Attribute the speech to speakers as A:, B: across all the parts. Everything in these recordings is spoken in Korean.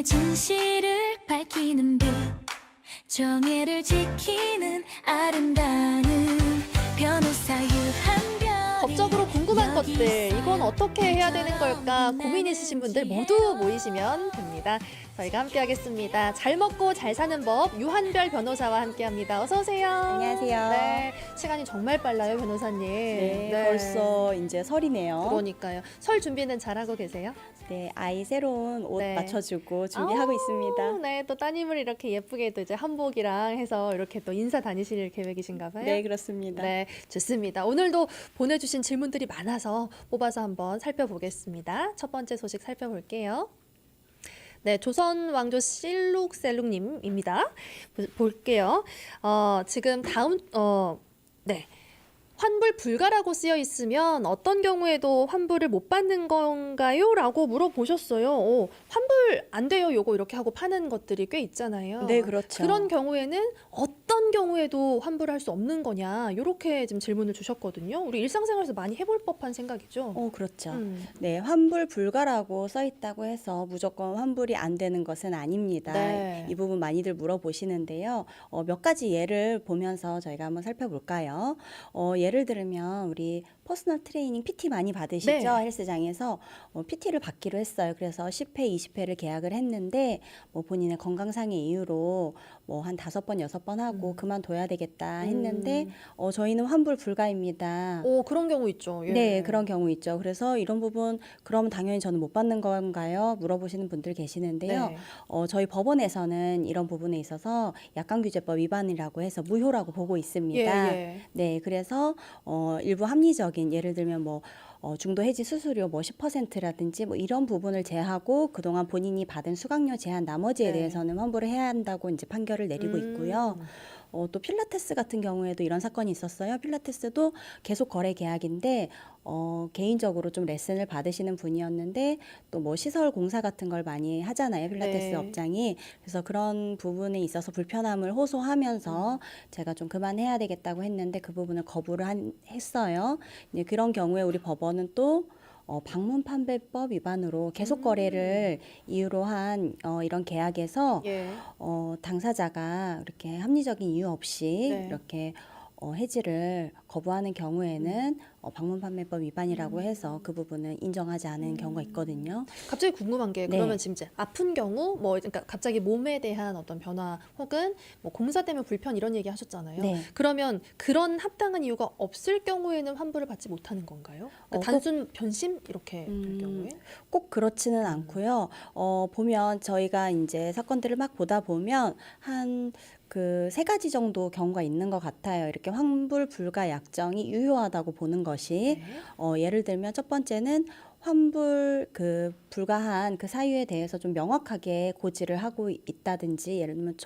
A: 진실을 밝히는 빛, 정의를 지키는 아름다운 변호사 유한별.
B: 법적으로 궁금한 것들, 이건 어떻게 해야 되는 걸까 고민 있으신 분들 모두 모이시면 됩니다. 저희가 함께 하겠습니다. 잘 먹고 잘 사는 법, 유한별 변호사와 함께 합니다. 어서 오세요.
C: 안녕하세요.
B: 네, 시간이 정말 빨라요, 변호사님.
C: 네, 벌써 이제 설이네요.
B: 그러니까요. 설 준비는 잘하고 계세요?
C: 네, 아이 새로운 옷
B: 네.
C: 맞춰주고 준비하고 있습니다.
B: 네, 또 따님을 이렇게 예쁘게 또 이제 한복이랑 해서 이렇게 또 인사 다니실 계획이신가 봐요.
C: 네, 그렇습니다.
B: 네, 좋습니다. 오늘도 보내주신 질문들이 많아서 뽑아서 한번 살펴보겠습니다. 첫 번째 소식 살펴볼게요. 네, 조선 왕조 실룩셀룩님입니다. 볼게요. 지금 다음, 네. 환불 불가라고 쓰여 있으면 어떤 경우에도 환불을 못 받는 건가요? 라고 물어보셨어요. 환불 안 돼요. 요거 이렇게 하고 파는 것들이 꽤 있잖아요.
C: 네, 그렇죠.
B: 그런 경우에는 어떤 경우에도 환불할 수 없는 거냐? 이렇게 지금 질문을 주셨거든요. 우리 일상생활에서 많이 해볼 법한 생각이죠.
C: 그렇죠.
B: 음.
C: 네, 환불 불가라고 써 있다고 해서 무조건 환불이 안 되는 것은 아닙니다.
B: 네.
C: 이 부분 많이들 물어보시는데요. 몇 가지 예를 보면서 저희가 한번 살펴볼까요? 예를 들면 우리 퍼스널 트레이닝 PT 많이 받으시죠?
B: 네.
C: 헬스장에서 PT를 받기로 했어요. 그래서 10회, 20회를 계약을 했는데 뭐 본인의 건강상의 이유로 뭐 한 5번, 6번 하고 그만둬야 되겠다 했는데 저희는 환불 불가입니다.
B: 그런 경우 있죠. 예.
C: 네, 그런 경우 있죠. 그래서 이런 부분 그럼 당연히 저는 못 받는 건가요? 물어보시는 분들 계시는데요.
B: 네.
C: 저희 법원에서는 이런 부분에 있어서 약관규제법 위반이라고 해서 무효라고 보고 있습니다.
B: 예.
C: 네, 그래서 일부 합리적인 예를 들면 뭐 중도 해지 수수료 뭐 10%라든지 뭐 이런 부분을 제하고 그동안 본인이 받은 수강료 제한 나머지에
B: 네.
C: 대해서는 환불을 해야 한다고 이제 판결을 내리고 있고요. 또 필라테스 같은 경우에도 이런 사건이 있었어요. 필라테스도 계속 거래 계약인데 개인적으로 좀 레슨을 받으시는 분이었는데 또 뭐 시설 공사 같은 걸 많이 하잖아요. 필라테스
B: 네.
C: 업장이. 그래서 그런 부분에 있어서 불편함을 호소하면서 제가 좀 그만해야 되겠다고 했는데 그 부분을 거부를 했어요. 이제 그런 경우에 우리 법원은 또 방문 판매법 위반으로 계속 거래를 이유로 한 이런 계약에서
B: 예.
C: 당사자가 이렇게 합리적인 이유 없이
B: 네.
C: 이렇게 해지를 거부하는 경우에는 방문 판매법 위반이라고 해서 그 부분은 인정하지 않은 경우가 있거든요.
B: 갑자기 궁금한 게
C: 네.
B: 그러면 지금 이제 아픈 경우 뭐 그러니까 갑자기 몸에 대한 어떤 변화 혹은 뭐 공사 때문에 불편 이런 얘기 하셨잖아요.
C: 네.
B: 그러면 그런 합당한 이유가 없을 경우에는 환불을 받지 못하는 건가요? 그러니까 단순 변심 이렇게 될 경우에?
C: 꼭 그렇지는 않고요. 보면 저희가 이제 사건들을 막 보다 보면 한 그 3가지 정도 경우가 있는 것 같아요. 이렇게 환불 불가 약정이 유효하다고 보는 것이 예를 들면 첫 번째는 환불 불가한 그 사유에 대해서 좀 명확하게 고지를 하고 있다든지 예를 들면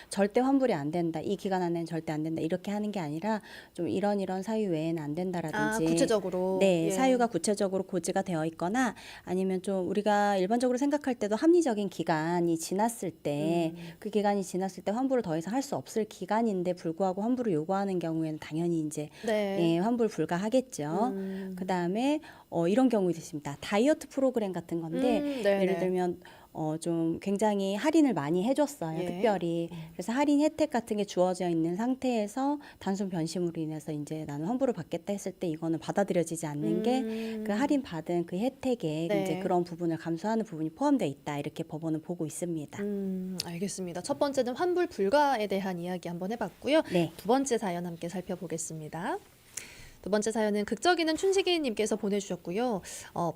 C: 절대 환불이 안 된다. 이 기간 안에는 절대 안 된다. 이렇게 하는 게 아니라 좀 이런 사유 외에는 안 된다라든지
B: 구체적으로.
C: 네,
B: 예.
C: 사유가 구체적으로 고지가 되어 있거나 아니면 좀 우리가 일반적으로 생각할 때도 합리적인 기간이 지났을 때 그 기간이 지났을 때 환불을 더 이상 할 수 없을 기간인데 불구하고 환불을 요구하는 경우에는 당연히 이제
B: 네.
C: 환불 불가하겠죠. 그다음에 이런 경우도 있습니다. 다이어트 프로그램 같은 건데
B: 네네.
C: 예를 들면 좀 굉장히 할인을 많이 해줬어요.
B: 예.
C: 특별히. 그래서 할인 혜택 같은 게 주어져 있는 상태에서 단순 변심으로 인해서 이제 나는 환불을 받겠다 했을 때 이거는 받아들여지지 않는 게 그 할인 받은 그 혜택에
B: 네.
C: 이제 그런 부분을 감수하는 부분이 포함되어 있다. 이렇게 법원은 보고 있습니다.
B: 알겠습니다. 첫 번째는 환불 불가에 대한 이야기 한번 해봤고요.
C: 네.
B: 두 번째 사연 함께 살펴보겠습니다. 두 번째 사연은 극적이는 춘식이님께서 보내주셨고요.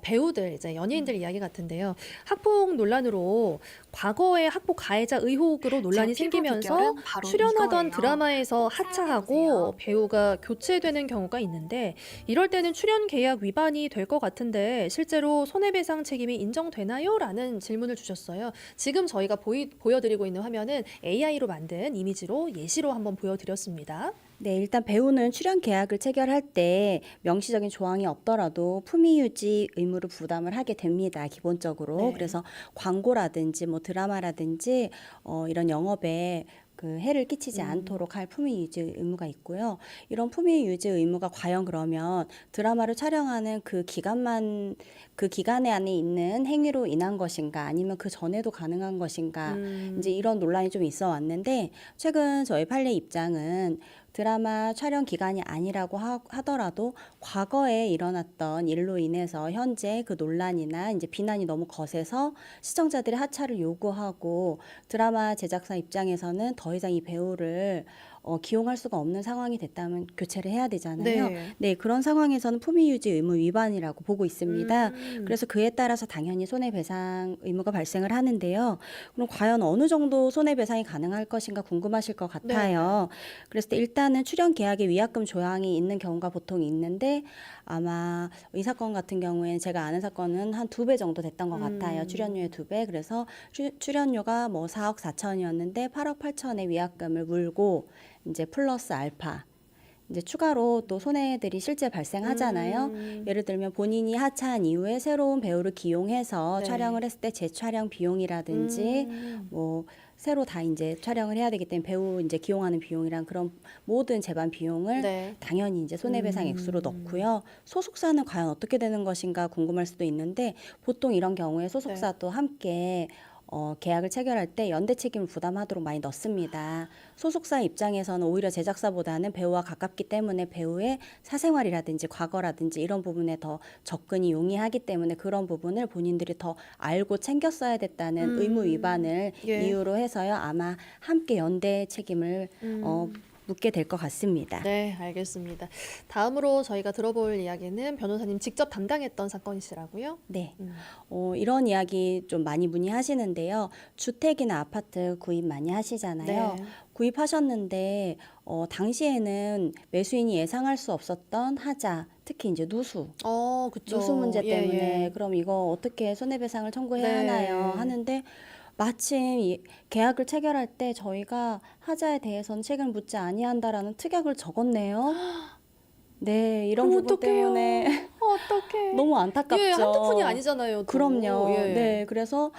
B: 배우들, 이제 연예인들 이야기 같은데요. 학폭 논란으로 과거에 학폭 가해자 의혹으로 논란이
A: 제 피부
B: 생기면서
A: 비결은 바로
B: 출연하던
A: 이거예요.
B: 드라마에서
A: 꼭
B: 하차하고
A: 사용해보세요.
B: 배우가 교체되는 경우가 있는데 이럴 때는 출연 계약 위반이 될 것 같은데 실제로 손해배상 책임이 인정되나요? 라는 질문을 주셨어요. 지금 저희가 보여드리고 있는 화면은 AI로 만든 이미지로 예시로 한번 보여드렸습니다.
C: 네, 일단 배우는 출연 계약을 체결할 때 명시적인 조항이 없더라도 품위 유지 의무를 부담을 하게 됩니다. 기본적으로.
B: 네.
C: 그래서 광고라든지 뭐 드라마라든지 이런 영업에 그 해를 끼치지 않도록 할 품위 유지 의무가 있고요. 이런 품위 유지 의무가 과연 그러면 드라마를 촬영하는 그 기간에 안에 있는 행위로 인한 것인가 아니면 그 전에도 가능한 것인가 이제 이런 논란이 좀 있어 왔는데 최근 저희 판례 입장은 드라마 촬영 기간이 아니라고 하더라도 과거에 일어났던 일로 인해서 현재 그 논란이나 이제 비난이 너무 거세서 시청자들이 하차를 요구하고 드라마 제작사 입장에서는 더 이상 이 배우를 기용할 수가 없는 상황이 됐다면 교체를 해야 되잖아요.
B: 네.
C: 네, 그런 상황에서는 품위 유지 의무 위반이라고 보고 있습니다. 그래서 그에 따라서 당연히 손해배상 의무가 발생을 하는데요. 그럼 과연 어느 정도 손해배상이 가능할 것인가 궁금하실 것 같아요. 그래서 일단은 출연 계약에 위약금 조항이 있는 경우가 보통 있는데 아마 이 사건 같은 경우에는 제가 아는 사건은 한 2배 정도 됐던 것 같아요. 출연료의 2배. 그래서 출연료가 뭐 4억 4천이었는데 8억 8천의 위약금을 물고 이제 플러스 알파 이제 추가로 또 손해들이 실제 발생하잖아요. 예를 들면 본인이 하차한 이후에 새로운 배우를 기용해서
B: 네.
C: 촬영을 했을 때 재촬영 비용이라든지 뭐 새로 다 이제 촬영을 해야 되기 때문에 배우 이제 기용하는 비용이랑 그런 모든 제반 비용을
B: 네.
C: 당연히 이제 손해배상 액수로 넣고요. 소속사는 과연 어떻게 되는 것인가 궁금할 수도 있는데 보통 이런 경우에 소속사도 함께 계약을 체결할 때 연대 책임을 부담하도록 많이 넣습니다. 소속사 입장에서는 오히려 제작사보다는 배우와 가깝기 때문에 배우의 사생활이라든지 과거라든지 이런 부분에 더 접근이 용이하기 때문에 그런 부분을 본인들이 더 알고 챙겼어야 됐다는 의무 위반을
B: 예.
C: 이유로 해서요. 아마 함께 연대 책임을 묻게 될 것 같습니다.
B: 네, 알겠습니다. 다음으로 저희가 들어볼 이야기는 변호사님 직접 담당했던 사건이시라고요?
C: 네. 이런 이야기 좀 많이 문의하시는데요. 주택이나 아파트 구입 많이 하시잖아요.
B: 네.
C: 구입하셨는데 당시에는 매수인이 예상할 수 없었던 하자, 특히 이제 누수,
B: 그쵸.
C: 누수 문제
B: 예,
C: 때문에
B: 예.
C: 그럼 이거 어떻게 손해배상을 청구해야
B: 네.
C: 하나요? 하는데 마침 이 계약을 체결할 때 저희가 하자에 대해서는 책임을 묻지 아니한다라는 특약을 적었네요. 네, 이런
B: 그럼
C: 부분
B: 어떡해요?
C: 때문에
B: 어떡해.
C: 너무 안타깝죠.
B: 예, 한두 푼이 아니잖아요. 또.
C: 그럼요.
B: 예.
C: 네, 그래서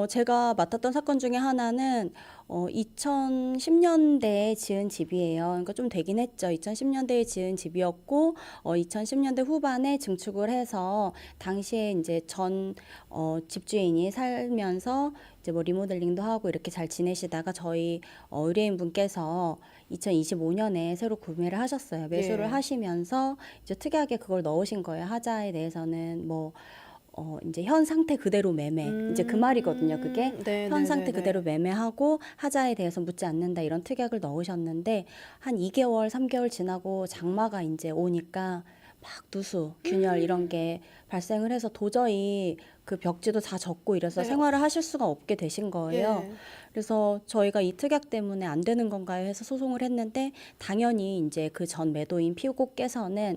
C: 제가 맡았던 사건 중에 하나는 2010년대에 지은 집이에요. 그러니까 좀 되긴 했죠. 2010년대에 지은 집이었고 2010년대 후반에 증축을 해서 당시에 이제 전 집주인이 살면서 이제 뭐 리모델링도 하고 이렇게 잘 지내시다가 저희 의뢰인분께서 2025년에 새로 구매를 하셨어요. 매수를
B: 예.
C: 하시면서 이제 특이하게 그걸 넣으신 거예요. 하자에 대해서는 뭐 이제 현 상태 그대로 매매 이제 그 말이거든요. 그게
B: 네,
C: 현
B: 네,
C: 상태
B: 네,
C: 그대로 매매하고 하자에 대해서 묻지 않는다 이런 특약을 넣으셨는데 한 2개월 3개월 지나고 장마가 이제 오니까 막 누수 균열 이런 게 발생을 해서 도저히 그 벽지도 다 젖고 이래서
B: 네.
C: 생활을 하실 수가 없게 되신 거예요.
B: 예.
C: 그래서 저희가 이 특약 때문에 안 되는 건가요 해서 소송을 했는데 당연히 이제 그 전 매도인 피고께서는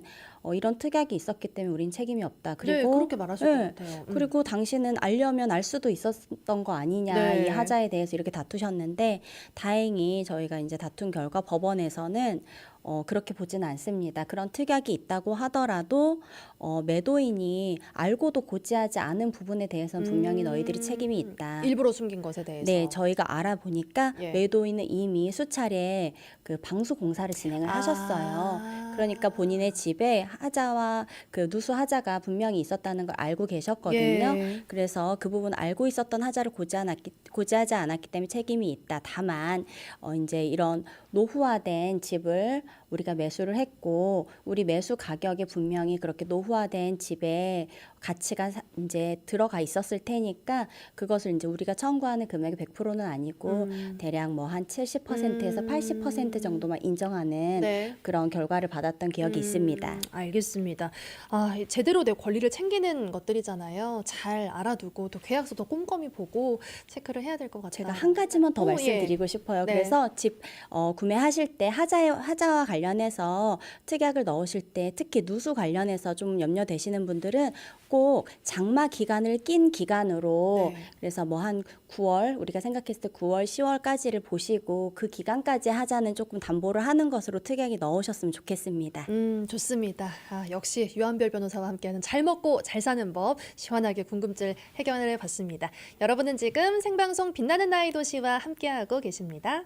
C: 이런 특약이 있었기 때문에 우린 책임이 없다.
B: 네,
C: 그리고
B: 그렇게 말하실
C: 네,
B: 것 같아요.
C: 그리고 당신은 알려면 알 수도 있었던 거 아니냐
B: 네.
C: 이 하자에 대해서 이렇게 다투셨는데 다행히 저희가 이제 다툰 결과 법원에서는 그렇게 보지는 않습니다. 그런 특약이 있다고 하더라도 매도인이 알고도 고지하지 않은 부분에 대해서는 분명히 너희들이 책임이 있다.
B: 일부러 숨긴 것에 대해서.
C: 네, 저희가 알아보니까
B: 예.
C: 매도인은 이미 수차례 그 방수 공사를 진행을 하셨어요. 그러니까 본인의 집에 하자와 그 누수 하자가 분명히 있었다는 걸 알고 계셨거든요.
B: 예.
C: 그래서 그 부분 알고 있었던 하자를 고지하지 않았기 때문에 책임이 있다. 다만 이제 이런 노후화된 집을 우리가 매수를 했고 우리 매수 가격에 분명히 그렇게 노후화된 집에 가치가 이제 들어가 있었을 테니까 그것을 이제 우리가 청구하는 금액이 100%는 아니고 대략 뭐 한 70%에서 80% 정도만 인정하는
B: 네.
C: 그런 결과를 받았던 기억이 있습니다.
B: 알겠습니다. 제대로 내 권리를 챙기는 것들이잖아요. 잘 알아두고 또 계약서도 꼼꼼히 보고 체크를 해야 될 것 같아요.
C: 제가 한 가지만 더
B: 예.
C: 말씀드리고 싶어요.
B: 네.
C: 그래서 집 구매하실 때 하자와 관련해서 특약을 넣으실 때 특히 누수 관련해서 좀 염려되시는 분들은 꼭 장마 기간을 낀 기간으로
B: 네.
C: 그래서 뭐 한 9월 우리가 생각했을 때 9월, 10월까지를 보시고 그 기간까지 하자는 조금 담보를 하는 것으로 특약이 넣으셨으면 좋겠습니다.
B: 좋습니다. 역시 유한별 변호사와 함께하는 잘 먹고 잘 사는 법 시원하게 궁금증 해결을 해봤습니다. 여러분은 지금 생방송 빛나는 나이 도시와 함께하고 계십니다.